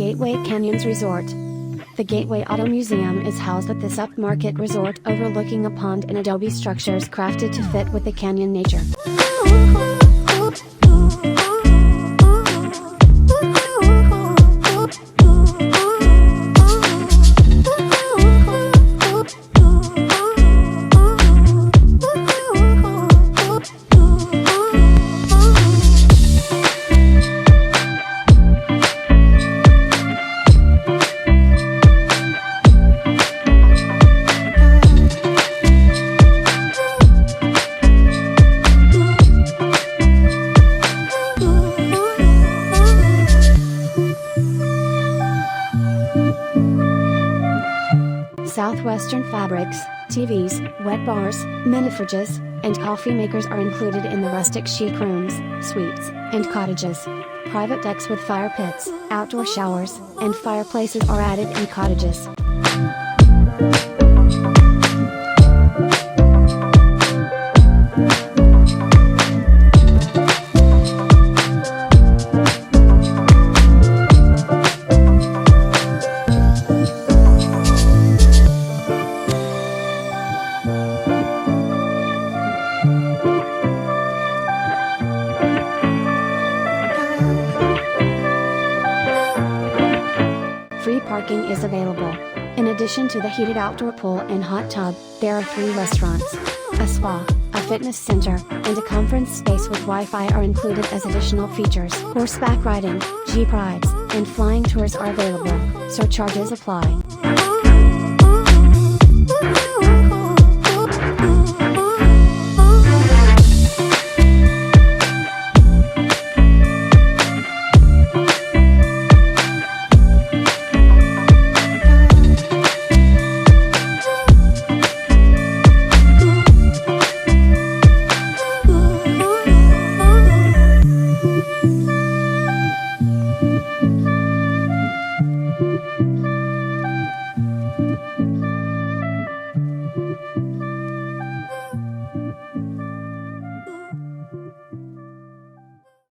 Gateway Canyons Resort. The Gateway Auto Museum is housed at this upmarket resort overlooking a pond and adobe structures crafted to fit with the canyon nature. Southwestern fabrics, TVs, wet bars, minifridges, and coffee makers are included in the rustic-chic rooms, suites, and cottages. Private decks with fire pits, outdoor showers, and fireplaces are added in cottages. Free parking is available. In addition to the heated outdoor pool and hot tub, there are 3 restaurants, a spa, a fitness center, and a conference space with Wi-Fi are included as additional features. Horseback riding, jeep rides, and flying tours are available. Surcharges apply.